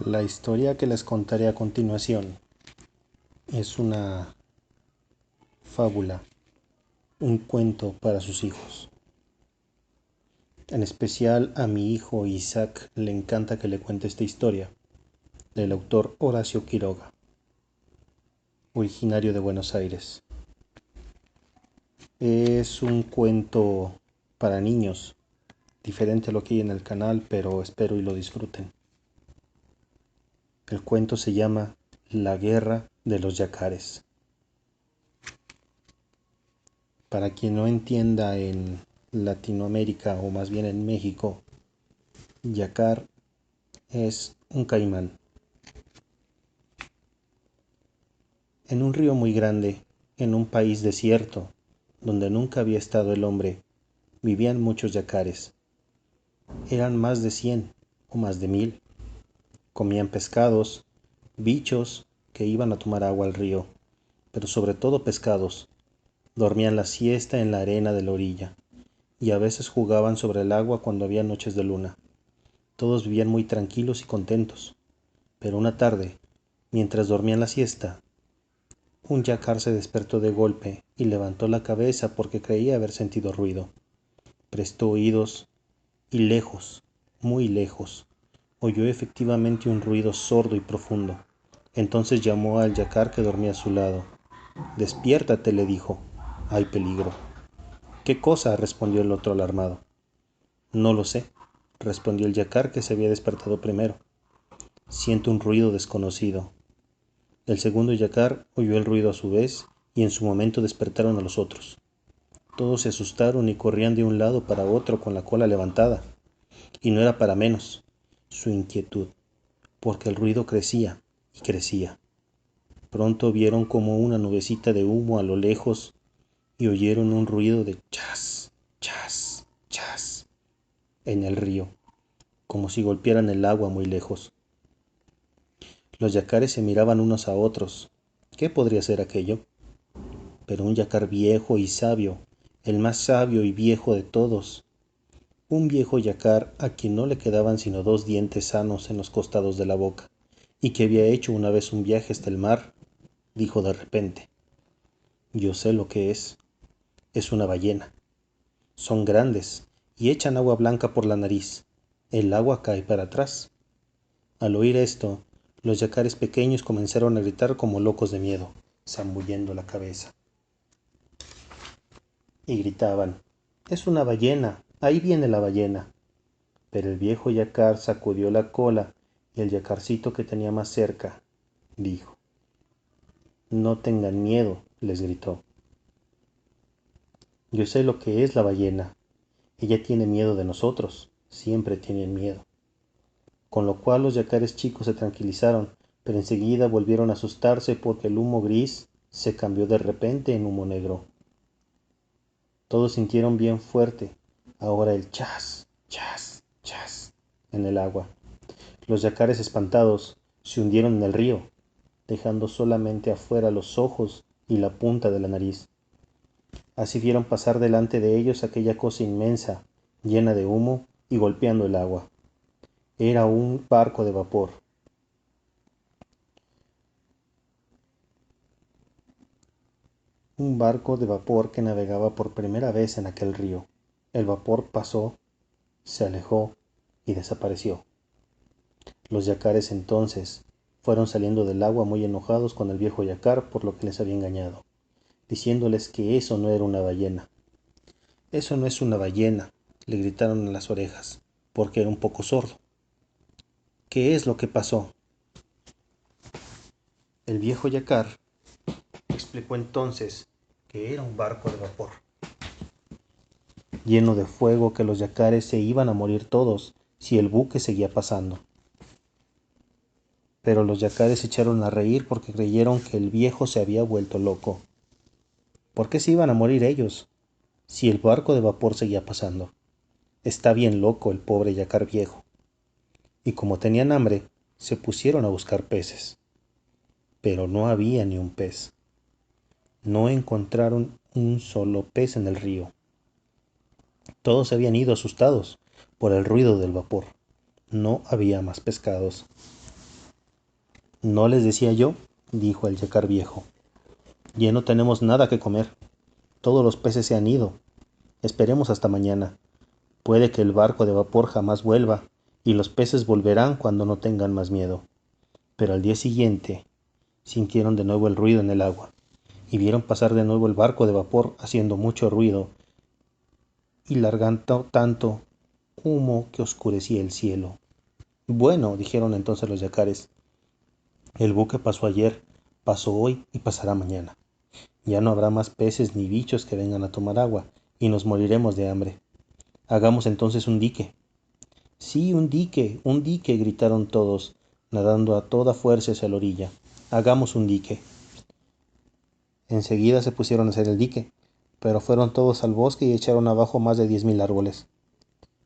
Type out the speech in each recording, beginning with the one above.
La historia que les contaré a continuación es una fábula, un cuento para sus hijos. En especial a mi hijo Isaac le encanta que le cuente esta historia, del autor Horacio Quiroga, originario de Buenos Aires. Es un cuento para niños, diferente a lo que hay en el canal, pero espero y lo disfruten. El cuento se llama La Guerra de los Yacares. Para quien no entienda, en Latinoamérica o más bien en México, yacar es un caimán. En un río muy grande, en un país desierto, donde nunca había estado el hombre, vivían muchos yacares. Eran más de 100 o más de 1000. Comían pescados, bichos que iban a tomar agua al río, pero sobre todo pescados. Dormían la siesta en la arena de la orilla, y a veces jugaban sobre el agua cuando había noches de luna. Todos vivían muy tranquilos y contentos. Pero una tarde, mientras dormían la siesta, un yacar se despertó de golpe y levantó la cabeza porque creía haber sentido ruido. Prestó oídos y lejos, muy lejos, oyó efectivamente un ruido sordo y profundo. Entonces llamó al yacar que dormía a su lado. Despiértate, le dijo. Hay peligro. ¿Qué cosa? Respondió el otro alarmado. No lo sé, respondió el yacar que se había despertado primero. Siento un ruido desconocido. El segundo yacar oyó el ruido a su vez y en su momento despertaron a los otros. Todos se asustaron y corrían de un lado para otro con la cola levantada. Y no era para menos su inquietud, porque el ruido crecía y crecía. Pronto vieron como una nubecita de humo a lo lejos y oyeron un ruido de chas, chas, chas en el río, como si golpearan el agua muy lejos. Los yacares se miraban unos a otros. ¿Qué podría ser aquello? Pero un yacar viejo y sabio, el más sabio y viejo de todos, un viejo yacar a quien no le quedaban sino 2 dientes sanos en los costados de la boca, y que había hecho una vez un viaje hasta el mar, dijo de repente: yo sé lo que es una ballena. Son grandes y echan agua blanca por la nariz. El agua cae para atrás. Al oír esto, los yacares pequeños comenzaron a gritar como locos de miedo, zambullendo la cabeza. Y gritaban: es una ballena, ahí viene la ballena. Pero el viejo yacar sacudió la cola y el yacarcito que tenía más cerca dijo: no tengan miedo, les gritó. Yo sé lo que es la ballena. Ella tiene miedo de nosotros, siempre tienen miedo. Con lo cual los yacares chicos se tranquilizaron, pero enseguida volvieron a asustarse porque el humo gris se cambió de repente en humo negro. Todos sintieron bien fuerte ahora el chas, chas, chas en el agua. Los yacares espantados se hundieron en el río, dejando solamente afuera los ojos y la punta de la nariz. Así vieron pasar delante de ellos aquella cosa inmensa, llena de humo y golpeando el agua. Era un barco de vapor. Un barco de vapor que navegaba por primera vez en aquel río. El vapor pasó, se alejó y desapareció. Los yacares entonces fueron saliendo del agua muy enojados con el viejo yacar por lo que les había engañado, diciéndoles que eso no era una ballena. Eso no es una ballena, le gritaron en las orejas, porque era un poco sordo. ¿Qué es lo que pasó? El viejo yacar explicó entonces que era un barco de vapor, lleno de fuego, que los yacares se iban a morir todos si el buque seguía pasando. Pero los yacares se echaron a reír porque creyeron que el viejo se había vuelto loco. ¿Por qué se iban a morir ellos si el barco de vapor seguía pasando? Está bien loco el pobre yacar viejo. Y como tenían hambre, se pusieron a buscar peces. Pero no había ni un pez. No encontraron un solo pez en el río. Todos se habían ido asustados por el ruido del vapor. No había más pescados. No les decía yo, dijo el yacar viejo. Ya no tenemos nada que comer. Todos los peces se han ido. Esperemos hasta mañana. Puede que el barco de vapor jamás vuelva, y los peces volverán cuando no tengan más miedo. Pero al día siguiente sintieron de nuevo el ruido en el agua, y vieron pasar de nuevo el barco de vapor haciendo mucho ruido y largando tanto humo que oscurecía el cielo. Bueno, dijeron entonces los yacares, el buque pasó ayer, pasó hoy y pasará mañana. Ya no habrá más peces ni bichos que vengan a tomar agua, y nos moriremos de hambre. Hagamos entonces un dique. Sí, un dique, gritaron todos, nadando a toda fuerza hacia la orilla. Hagamos un dique. Enseguida se pusieron a hacer el dique, pero fueron todos al bosque y echaron abajo más de 10.000 árboles,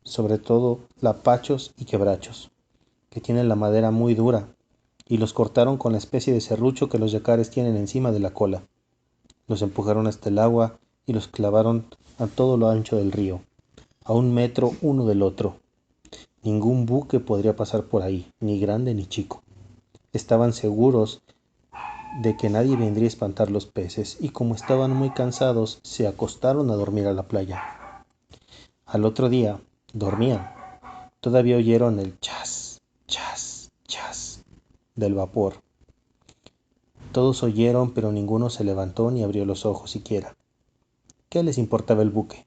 sobre todo lapachos y quebrachos, que tienen la madera muy dura, y los cortaron con la especie de serrucho que los yacares tienen encima de la cola. Los empujaron hasta el agua y los clavaron a todo lo ancho del río, a 1 metro uno del otro. Ningún buque podría pasar por ahí, ni grande ni chico. Estaban seguros de que nadie vendría a espantar los peces, y como estaban muy cansados, se acostaron a dormir a la playa. Al otro día, dormían. Todavía oyeron el chas, chas, chas del vapor. Todos oyeron, pero ninguno se levantó ni abrió los ojos siquiera. ¿Qué les importaba el buque?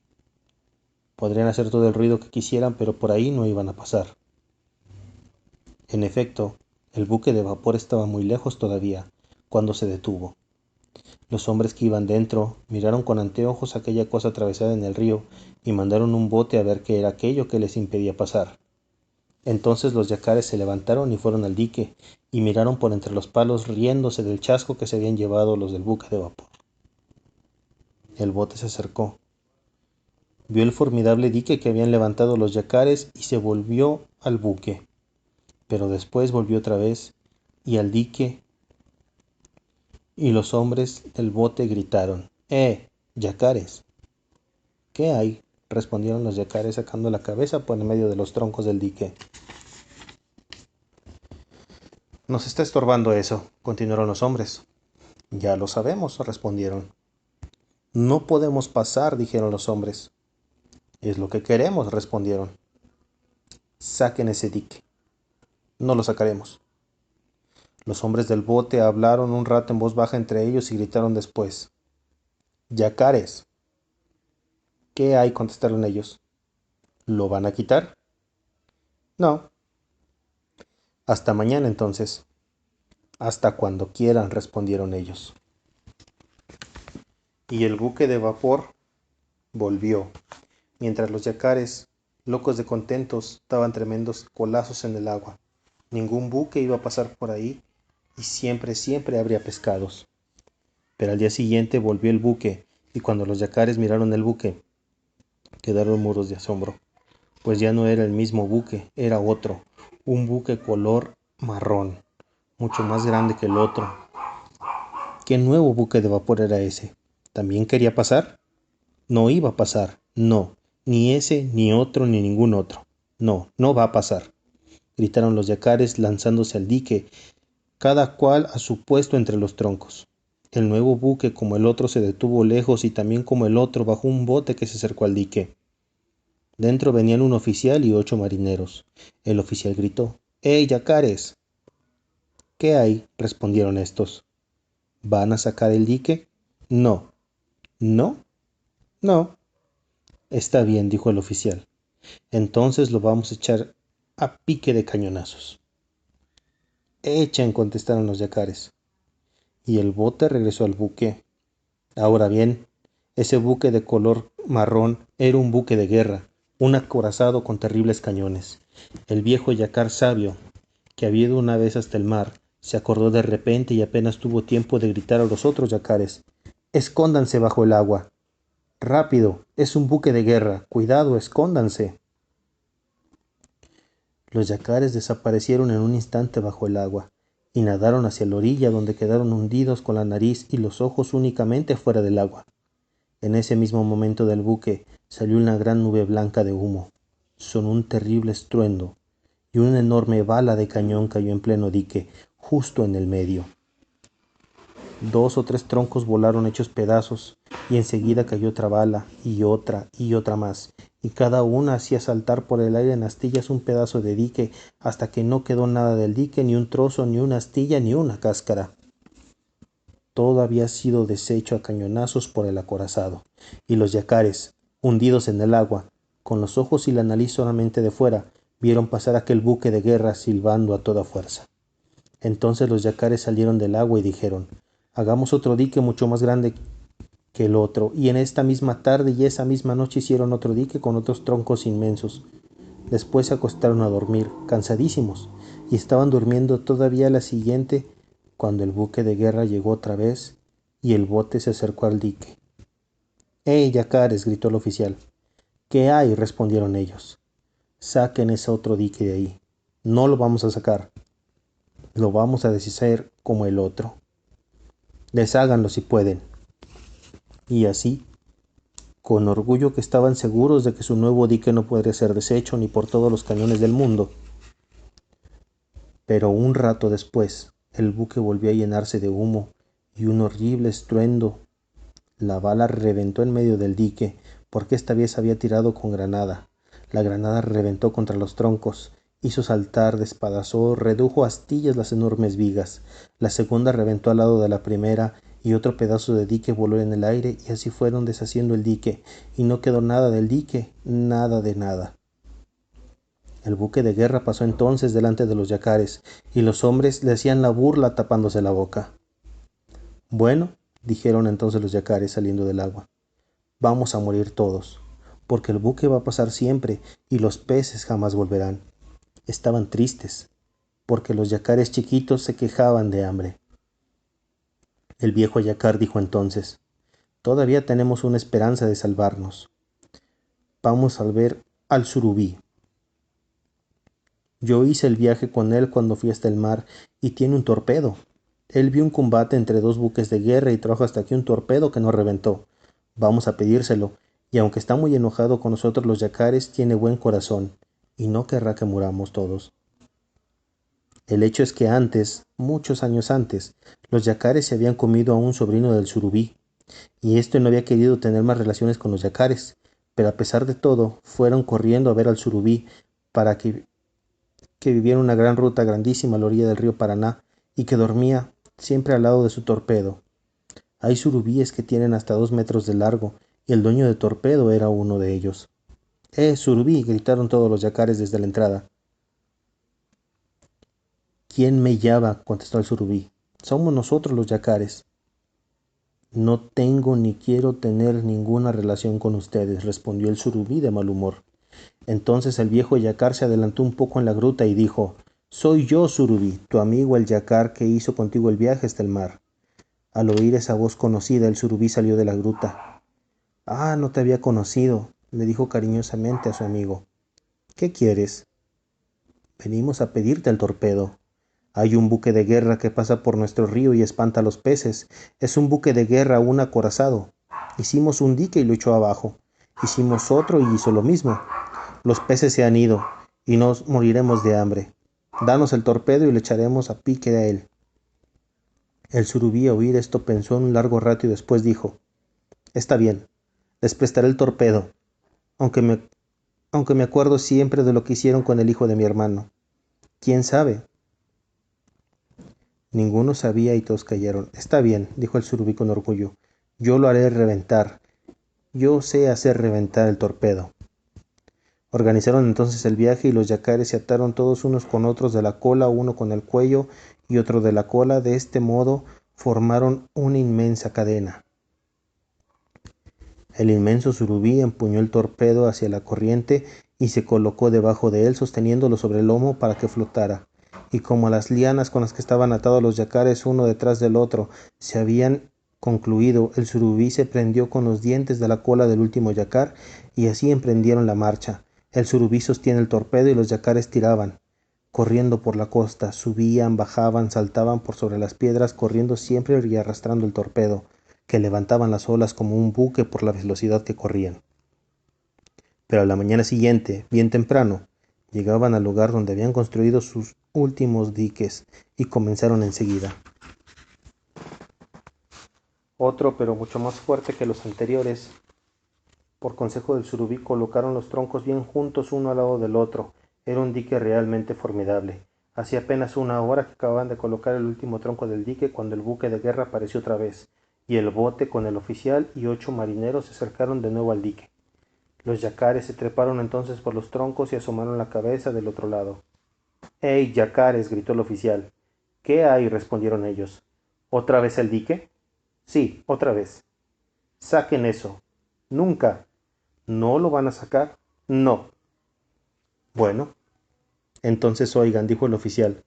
Podrían hacer todo el ruido que quisieran, pero por ahí no iban a pasar. En efecto, el buque de vapor estaba muy lejos todavía, cuando se detuvo. Los hombres que iban dentro miraron con anteojos aquella cosa atravesada en el río y mandaron un bote a ver qué era aquello que les impedía pasar. Entonces los yacares se levantaron y fueron al dique y miraron por entre los palos riéndose del chasco que se habían llevado los del buque de vapor. El bote se acercó. Vio el formidable dique que habían levantado los yacares y se volvió al buque. Pero después volvió otra vez y al dique, y los hombres del bote gritaron: yacares! ¿Qué hay?, respondieron los yacares sacando la cabeza por en medio de los troncos del dique. Nos está estorbando eso, continuaron los hombres. Ya lo sabemos, respondieron. No podemos pasar, dijeron los hombres. Es lo que queremos, respondieron. Saquen ese dique. No lo sacaremos. Los hombres del bote hablaron un rato en voz baja entre ellos y gritaron después: yacares. ¿Qué hay?, contestaron ellos. ¿Lo van a quitar? No. Hasta mañana entonces. Hasta cuando quieran, respondieron ellos. Y el buque de vapor volvió, mientras los yacares, locos de contentos, daban tremendos colazos en el agua. Ningún buque iba a pasar por ahí y siempre, siempre habría pescados. Pero al día siguiente volvió el buque, y cuando los yacares miraron el buque, quedaron mudos de asombro, pues ya no era el mismo buque, era otro, un buque color marrón, mucho más grande que el otro. ¿Qué nuevo buque de vapor era ese? ¿También quería pasar? No iba a pasar, no, ni ese, ni otro, ni ningún otro. No, no va a pasar, gritaron los yacares lanzándose al dique, cada cual a su puesto entre los troncos. El nuevo buque, como el otro, se detuvo lejos y también como el otro bajó un bote que se acercó al dique. Dentro venían un oficial y 8 marineros. El oficial gritó: yacares! ¿Qué hay?, respondieron estos. ¿Van a sacar el dique? No. ¿No? No. Está bien, dijo el oficial. Entonces lo vamos a echar a pique de cañonazos. Echen, contestaron los yacares. Y el bote regresó al buque. Ahora bien, ese buque de color marrón era un buque de guerra, un acorazado con terribles cañones. El viejo yacar sabio, que había ido una vez hasta el mar, se acordó de repente y apenas tuvo tiempo de gritar a los otros yacares: ¡escóndanse bajo el agua! ¡Rápido! Es un buque de guerra. ¡Cuidado! ¡Escóndanse! Los yacares desaparecieron en un instante bajo el agua y nadaron hacia la orilla, donde quedaron hundidos con la nariz y los ojos únicamente fuera del agua. En ese mismo momento del buque salió una gran nube blanca de humo. Sonó un terrible estruendo y una enorme bala de cañón cayó en pleno dique, justo en el medio. 2 o 3 troncos volaron hechos pedazos, y enseguida cayó otra bala, y otra más, y cada una hacía saltar por el aire en astillas un pedazo de dique, hasta que no quedó nada del dique, ni un trozo, ni una astilla, ni una cáscara. Todo había sido deshecho a cañonazos por el acorazado, y los yacares, hundidos en el agua, con los ojos y la nariz solamente de fuera, vieron pasar aquel buque de guerra silbando a toda fuerza. Entonces los yacares salieron del agua y dijeron: hagamos otro dique mucho más grande que el otro, y en esta misma tarde y esa misma noche hicieron otro dique con otros troncos inmensos. Después se acostaron a dormir, cansadísimos, y estaban durmiendo todavía la siguiente cuando el buque de guerra llegó otra vez y el bote se acercó al dique. —¡Hey, yacares! —gritó el oficial. —¿Qué hay? —respondieron ellos. —Saquen ese otro dique de ahí. No lo vamos a sacar. Lo vamos a deshacer como el otro. Desháganlo si pueden. Y así, con orgullo que estaban seguros de que su nuevo dique no podría ser deshecho ni por todos los cañones del mundo. Pero un rato después, el buque volvió a llenarse de humo y un horrible estruendo. La bala reventó en medio del dique, porque esta vez había tirado con granada. La granada reventó contra los troncos, hizo saltar, despedazó, redujo a astillas las enormes vigas. La segunda reventó al lado de la primera, y otro pedazo de dique voló en el aire, y así fueron deshaciendo el dique, y no quedó nada del dique, nada de nada. El buque de guerra pasó entonces delante de los yacares, y los hombres le hacían la burla tapándose la boca. Bueno, dijeron entonces los yacares saliendo del agua, vamos a morir todos, porque el buque va a pasar siempre y los peces jamás volverán. Estaban tristes, porque los yacares chiquitos se quejaban de hambre. El viejo yacar dijo entonces: todavía tenemos una esperanza de salvarnos. Vamos a ver al surubí. Yo hice el viaje con él cuando fui hasta el mar y tiene un torpedo. Él vio un combate entre 2 buques de guerra y trajo hasta aquí un torpedo que no reventó. Vamos a pedírselo, y aunque está muy enojado con nosotros los yacares, tiene buen corazón, y no querrá que muramos todos. El hecho es que antes, muchos años antes, los yacares se habían comido a un sobrino del surubí, y este no había querido tener más relaciones con los yacares, pero a pesar de todo, fueron corriendo a ver al surubí para que vivía en una gran ruta grandísima a la orilla del río Paraná y que dormía siempre al lado de su torpedo. Hay surubíes que tienen hasta 2 metros de largo, y el dueño del torpedo era uno de ellos. Surubí! —gritaron todos los yacares desde la entrada. —¿Quién me llama? —contestó el surubí. —Somos nosotros los yacares. —No tengo ni quiero tener ninguna relación con ustedes —respondió el surubí de mal humor. Entonces el viejo yacar se adelantó un poco en la gruta y dijo: —Soy yo, surubí, tu amigo el yacar que hizo contigo el viaje hasta el mar. Al oír esa voz conocida, el surubí salió de la gruta. —Ah, no te había conocido —le dijo cariñosamente a su amigo—. ¿Qué quieres? —Venimos a pedirte el torpedo. Hay un buque de guerra que pasa por nuestro río y espanta a los peces. Es un buque de guerra aún acorazado. Hicimos un dique y lo echó abajo. Hicimos otro y hizo lo mismo. Los peces se han ido y nos moriremos de hambre. Danos el torpedo y le echaremos a pique a él. El surubí, a oír esto, pensó en un largo rato y después dijo: Está bien, les prestaré el torpedo, aunque me acuerdo siempre de lo que hicieron con el hijo de mi hermano. ¿Quién sabe? Ninguno sabía y todos callaron. Está bien, dijo el surubí con orgullo. Yo lo haré reventar. Yo sé hacer reventar el torpedo. Organizaron entonces el viaje y los yacares se ataron todos unos con otros de la cola, uno con el cuello y otro de la cola. De este modo formaron una inmensa cadena. El inmenso surubí empuñó el torpedo hacia la corriente y se colocó debajo de él, sosteniéndolo sobre el lomo para que flotara. Y como las lianas con las que estaban atados los yacares uno detrás del otro se habían concluido, el surubí se prendió con los dientes de la cola del último yacar y así emprendieron la marcha. El surubí sostiene el torpedo y los yacares tiraban, corriendo por la costa, subían, bajaban, saltaban por sobre las piedras, corriendo siempre y arrastrando el torpedo, que levantaban las olas como un buque por la velocidad que corrían. Pero a la mañana siguiente, bien temprano, llegaban al lugar donde habían construido sus últimos diques y comenzaron enseguida. Otro, pero mucho más fuerte que los anteriores, por consejo del surubí, colocaron los troncos bien juntos uno al lado del otro. Era un dique realmente formidable. Hacía apenas una hora que acababan de colocar el último tronco del dique cuando el buque de guerra apareció otra vez, y el bote con el oficial y 8 marineros se acercaron de nuevo al dique. Los yacares se treparon entonces por los troncos y asomaron la cabeza del otro lado. —¡Ey, yacares! —gritó el oficial. —¿Qué hay? —respondieron ellos. —¿Otra vez el dique? —Sí, otra vez. —Saquen eso. —Nunca. —¿No lo van a sacar? —No. —Bueno, entonces oigan —dijo el oficial—,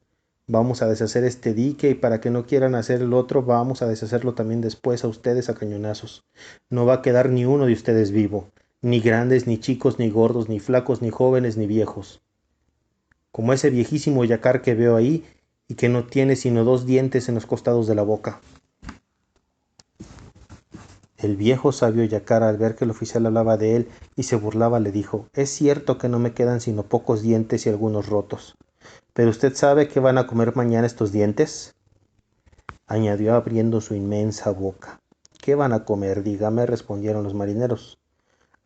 vamos a deshacer este dique y para que no quieran hacer el otro vamos a deshacerlo también después a ustedes a cañonazos. No va a quedar ni uno de ustedes vivo, ni grandes, ni chicos, ni gordos, ni flacos, ni jóvenes, ni viejos. Como ese viejísimo yacar que veo ahí y que no tiene sino 2 dientes en los costados de la boca. El viejo sabio yacar, al ver que el oficial hablaba de él y se burlaba, le dijo: «Es cierto que no me quedan sino pocos dientes y algunos rotos. ¿Pero usted sabe qué van a comer mañana estos dientes?», añadió abriendo su inmensa boca. «¿Qué van a comer? Dígame», respondieron los marineros.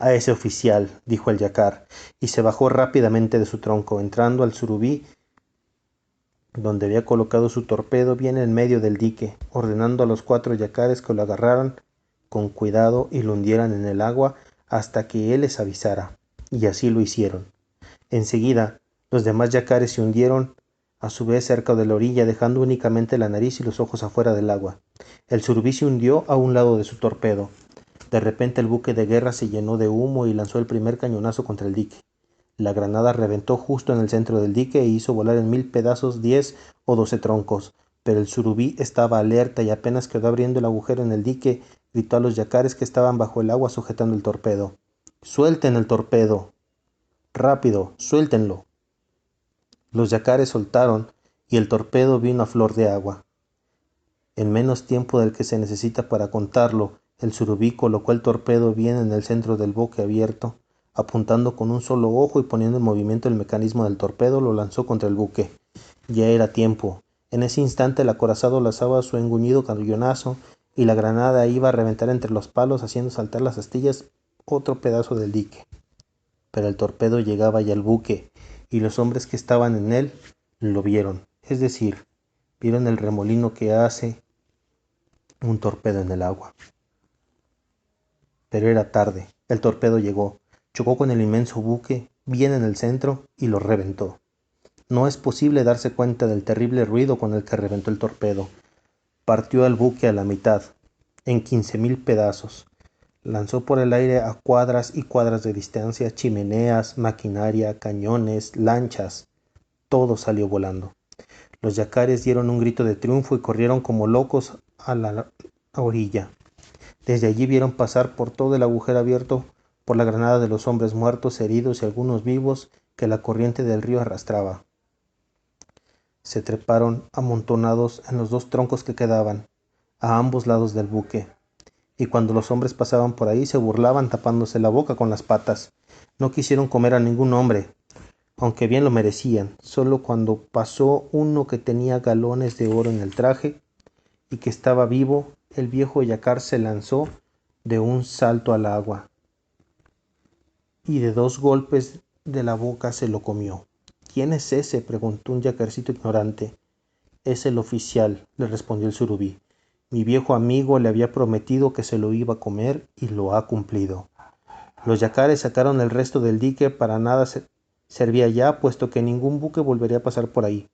«A ese oficial», dijo el yacar, y se bajó rápidamente de su tronco, entrando al surubí donde había colocado su torpedo bien en medio del dique, ordenando a los 4 yacares que lo agarraran con cuidado y lo hundieran en el agua hasta que él les avisara, y así lo hicieron. Enseguida, los demás yacares se hundieron a su vez cerca de la orilla, dejando únicamente la nariz y los ojos afuera del agua. El surubí se hundió a un lado de su torpedo. De repente el buque de guerra se llenó de humo y lanzó el primer cañonazo contra el dique. La granada reventó justo en el centro del dique e hizo volar en 1000 pedazos 10 o 12 troncos, pero el surubí estaba alerta y apenas quedó abriendo el agujero en el dique, gritó a los yacares que estaban bajo el agua sujetando el torpedo: «¡Suelten el torpedo! ¡Rápido, suéltenlo!». Los yacares soltaron y el torpedo vino a flor de agua. En menos tiempo del que se necesita para contarlo, el surubí colocó el torpedo bien en el centro del buque abierto, apuntando con un solo ojo y poniendo en movimiento el mecanismo del torpedo, lo lanzó contra el buque. Ya era tiempo. En ese instante el acorazado lanzaba su engullido cañonazo y la granada iba a reventar entre los palos, haciendo saltar las astillas otro pedazo del dique. Pero el torpedo llegaba ya al buque, y los hombres que estaban en él lo vieron, es decir, vieron el remolino que hace un torpedo en el agua. Pero era tarde. El torpedo llegó, chocó con el inmenso buque bien en el centro y lo reventó. No es posible darse cuenta del terrible ruido con el que reventó el torpedo. Partió al buque a la mitad, en 15,000 pedazos. Lanzó por el aire a cuadras y cuadras de distancia chimeneas, maquinaria, cañones, lanchas. Todo salió volando. Los yacares dieron un grito de triunfo y corrieron como locos a la orilla. Desde allí vieron pasar por todo el agujero abierto por la granada de los hombres muertos, heridos y algunos vivos que la corriente del río arrastraba. Se treparon amontonados en los 2 troncos que quedaban, a ambos lados del buque, y cuando los hombres pasaban por ahí se burlaban tapándose la boca con las patas. No quisieron comer a ningún hombre, aunque bien lo merecían. Solo cuando pasó uno que tenía galones de oro en el traje y que estaba vivo, el viejo yacar se lanzó de un salto al agua y de 2 golpes de la boca se lo comió. «¿Quién es ese?», preguntó un yacarcito ignorante. «Es el oficial», le respondió el surubí. «Mi viejo amigo le había prometido que se lo iba a comer y lo ha cumplido». Los yacares sacaron el resto del dique. Para nada servía ya, puesto que ningún buque volvería a pasar por ahí.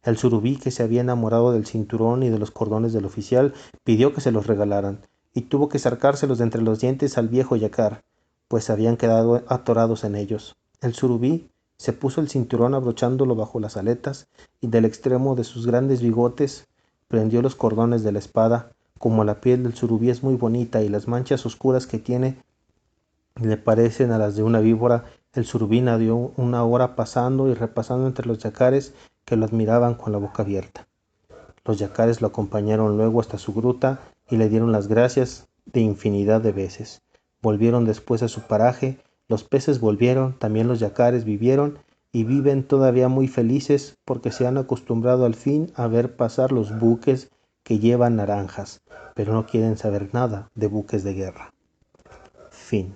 El surubí, que se había enamorado del cinturón y de los cordones del oficial, pidió que se los regalaran, y tuvo que sacárselos de entre los dientes al viejo yacar, pues habían quedado atorados en ellos. El surubí se puso el cinturón abrochándolo bajo las aletas, y del extremo de sus grandes bigotes prendió los cordones de la espada. Como la piel del surubí es muy bonita y las manchas oscuras que tiene le parecen a las de una víbora, el surubí dio una hora pasando y repasando entre los yacares que lo admiraban con la boca abierta. Los yacares lo acompañaron luego hasta su gruta y le dieron las gracias de infinidad de veces. Volvieron después a su paraje, los peces volvieron, también los yacares vivieron y viven todavía muy felices porque se han acostumbrado al fin a ver pasar los buques que llevan naranjas, pero no quieren saber nada de buques de guerra. Fin.